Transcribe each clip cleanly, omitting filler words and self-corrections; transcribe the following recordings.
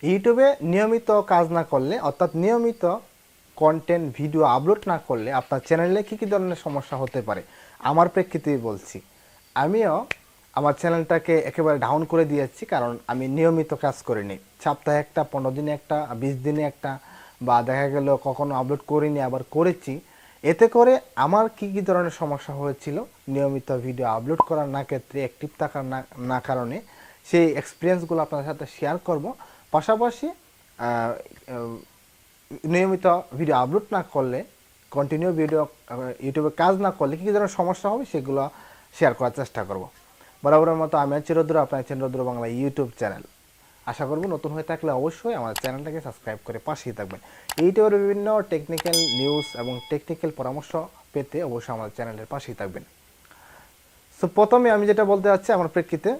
ইউটিউবে নিয়মিত কাজ না করলে অর্থাৎ নিয়মিত কন্টেন্ট ভিডিও আপলোড না করলে আপনার চ্যানেলে কী কী ধরনের সমস্যা হতে পারে আমার প্রেক্ষিতেই বলছি। আমিও আমার চ্যানেলটাকে একেবারে ডাউন করে দিয়েছি, কারণ আমি নিয়মিত কাজ করিনি। সপ্তাহে একটা, 15 দিনে একটা, 20 দিনে একটা, বা দেখা গেল কখনো আপলোড করিনি আবার করেছি। এতে করে আমার কী কী ধরনের সমস্যা হয়েছিল নিয়মিত ভিডিও আপলোড করার না ক্ষেত্রে, অ্যাক্টিভ থাকার না কারণে, সেই এক্সপিরিয়েন্সগুলো আপনাদের সাথে শেয়ার করব। পাশাপাশি নিয়মিত ভিডিও আপলোড না করলে, কন্টিনিউ ভিডিও ইউটিউবে কাজ না করলে কী কী ধরনের সমস্যা হবে সেগুলো শেয়ার করার চেষ্টা করব। বরাবরের মতো আমি আছি রুদ্র, আপনার আছেন রুদ্র বাংলা ইউটিউব চ্যানেল। আশা করব নতুন হয়ে থাকলে অবশ্যই আমার চ্যানেলটাকে সাবস্ক্রাইব করে পাশেই থাকবেন। ইউটিউবের বিভিন্ন টেকনিক্যাল নিউজ এবং টেকনিক্যাল পরামর্শ পেতে অবশ্যই আমার চ্যানেলের পাশেই থাকবেন। সো প্রথমে আমি যেটা বলতে চাচ্ছি, আমার প্রেক্ষিতে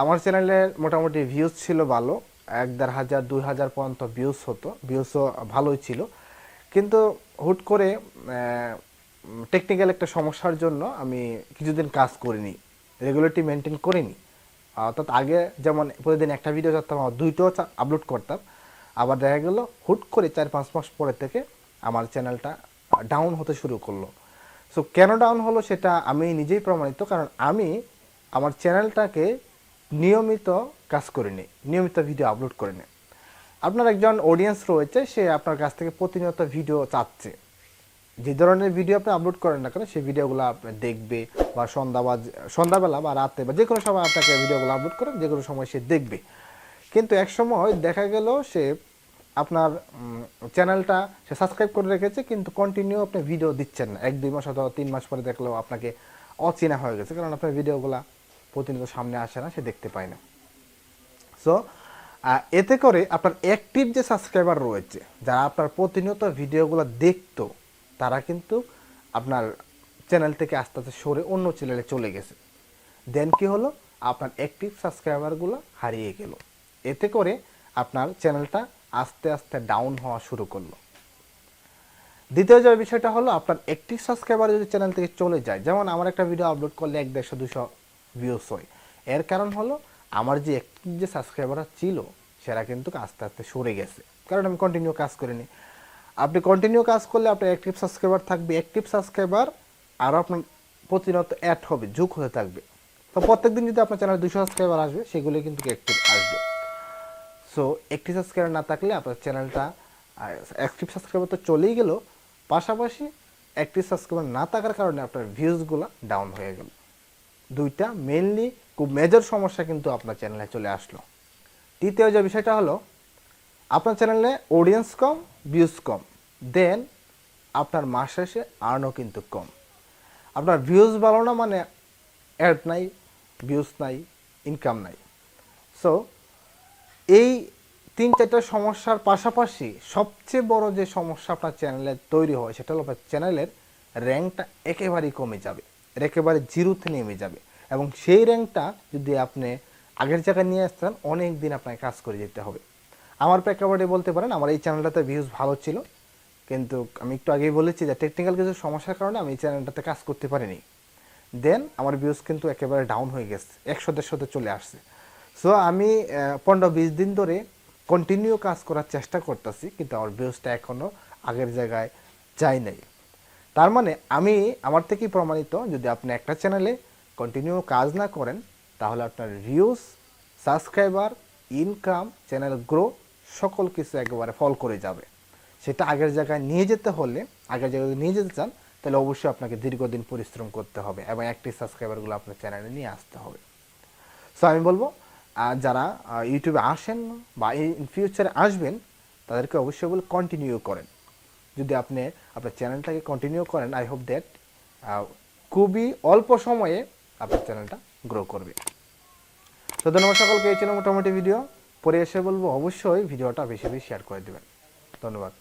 আমার চ্যানেলের মোটামুটি ভিউজ ছিল ভালো, 1,500 2,000 পর্যন্ত ভিউজ হতো, ভিউজও ভালোই ছিল। কিন্তু হুট করে টেকনিক্যাল একটা সমস্যার জন্য আমি কিছুদিন কাজ করিনি, রেগুলারিটি মেনটেন করিনি। অর্থাৎ আগে যেমন প্রতিদিন একটা ভিডিও করতাম, আমার 2টো আপলোড করতাম, আবার দেখা গেল হুট করে 4-5 মাস পরে থেকে আমার চ্যানেলটা ডাউন হতে শুরু করলো। সো কেন ডাউন হলো সেটা আমি নিজেই প্রমাণিত, কারণ আমি আমার চ্যানেলটাকে নিয়মিত কাজ করিনি, নিয়মিত ভিডিও আপলোড করিনি। আপনার একজন অডিয়েন্স রয়েছে, সে আপনার কাছ থেকে প্রতিনিয়ত ভিডিও চাচ্ছে। যে ধরনের ভিডিও আপনি আপলোড করেন না কেন, সেই ভিডিওগুলো আপনি দেখবে, বা সন্ধ্যাবেলা বা রাতে বা যে কোনো সময় আপনাকে ভিডিওগুলো আপলোড করেন, যে কোনো সময় সে দেখবে। কিন্তু এক সময় দেখা গেল সে আপনার চ্যানেলটা সে সাবস্ক্রাইব করে রেখেছে, কিন্তু কন্টিনিউ আপনি ভিডিও দিচ্ছেন না। 1-2 মাস অথবা 3 মাস পরে দেখলেও আপনাকে অচেনা হয়ে গেছে, কারণ আপনার ভিডিওগুলো প্রতিনিয়ত সামনে আসে না, সে দেখতে পায় না। সো এতে করে আপনার অ্যাক্টিভ যে সাবস্ক্রাইবার রয়েছে, যারা আপনার প্রতিনিয়ত ভিডিওগুলো দেখতো, তারা কিন্তু আপনার চ্যানেল থেকে আস্তে আস্তে সরে অন্য চ্যানেলে চলে গেছে। দেন কি হলো, আপনার অ্যাক্টিভ সাবস্ক্রাইবারগুলো হারিয়ে গেল। এতে করে আপনার চ্যানেলটা আস্তে আস্তে ডাউন হওয়া শুরু করলো। দ্বিতীয় যে বিষয়টা হলো, আপনার অ্যাক্টিভ সাবস্ক্রাইবার যদি চ্যানেল থেকে চলে যায়, যেমন আমার একটা ভিডিও আপলোড করলে 100-150-200 ভিউস হয়, এর কারণ হলো আমার যে অ্যাক্টিভ যে সাবস্ক্রাইবাররা ছিল সেটা কিন্তু আস্তে আস্তে সরে গেছে, কারণ আমি কন্টিনিউ কাজ করিনি। আপনি কন্টিনিউ কাজ করলে আপনার অ্যাক্টিভ সাবস্ক্রাইবার থাকবে, অ্যাক্টিভ সাবস্ক্রাইবার আরও আপনার প্রতিনিয়ত অ্যাড হবে, যোগ হতে থাকবে। তো প্রত্যেকদিন যদি আপনার চ্যানেলে 200 সাবস্ক্রাইবার আসবে, সেগুলো কিন্তু অ্যাক্টিভ আসবে। সো অ্যাক্টিভ সাবস্ক্রাইবার না থাকলে আপনার চ্যানেলটা, অ্যাক্টিভ সাবস্ক্রাইবার তো চলেই গেল, পাশাপাশি অ্যাক্টিভ সাবস্ক্রাইবার না থাকার কারণে আপনার ভিউজগুলো ডাউন হয়ে গেল। দুইটা মেইনলি খুব মেজর সমস্যা কিন্তু আপনার চ্যানেলে চলে আসলো। তৃতীয় যে বিষয়টা হলো, আপনার চ্যানেলে অডিয়েন্স কম, ভিউজ কম, দেন আপনার মাস শেষে আর্নও কিন্তু কম। আপনার ভিউজ ভালো না মানে অ্যাড নাই, ভিউজ নাই, ইনকাম নাই। সো এই 3-4টা সমস্যার পাশাপাশি সবচেয়ে বড় যে সমস্যা আপনার চ্যানেলে তৈরি হয়, সেটা হলো আপনার চ্যানেলের র্যাঙ্কটা একেবারেই কমে যাবে, একেবারে জিরোতে নেমে যাবে। এবং সেই র্যাঙ্কটা যদি আপনি আগের জায়গায় নিয়ে আসতেন, অনেক দিন আপনাকে কাজ করে যেতে হবে। আমার প্রেক্ষাপটে বলতে পারেন, আমার এই চ্যানেলটাতে ভিউজ ভালো ছিল, কিন্তু আমি একটু আগেই বলেছি যে টেকনিক্যাল কিছু সমস্যার কারণে আমি এই চ্যানেলটাতে কাজ করতে পারিনি। দেন আমার ভিউজ কিন্তু একেবারে ডাউন হয়ে গেছে, 100-150 চলে আসছে। সো আমি 15-20 দিন ধরে কন্টিনিউ কাজ করার চেষ্টা করতেছি, কিন্তু আমার ভিউজটা এখনও আগের জায়গায় যায় নাই। তার মানে আমি আমার থেকেই প্রমাণিত, যদি আপনি একটা চ্যানেলে কন্টিনিউ কাজ না করেন, তাহলে আপনার views, subscriber, income, channel grow সকল কিছু একেবারে ফল করে যাবে। সেটা আগের জায়গায় নিয়ে যেতে হলে, আগের জায়গায় নিয়ে যেতে চান, তাহলে অবশ্যই আপনাকে দীর্ঘদিন পরিশ্রম করতে হবে এবং অ্যাক্টিভ সাবস্ক্রাইবারগুলো আপনার চ্যানেলে নিয়ে আসতে হবে। সো আমি বলবো, যারা ইউটিউবে আসেন বা ইন ফিউচারে আসবেন, তাদেরকে অবশ্যই বলে কন্টিনিউ করেন। যদি আপনি আপনার চ্যানেলটাকে কন্টিনিউ করেন, আই হোপ দ্যাট খুবই অল্প সময়ে আপনার চ্যানেলটা গ্রো করবে। তো ধন্যবাদ সকলকে। এই ছিল মোটামুটি ভিডিও। পরে এসে বলবো অবশ্যই ভিডিওটা বেশি বেশি শেয়ার করে দেবেন। ধন্যবাদ।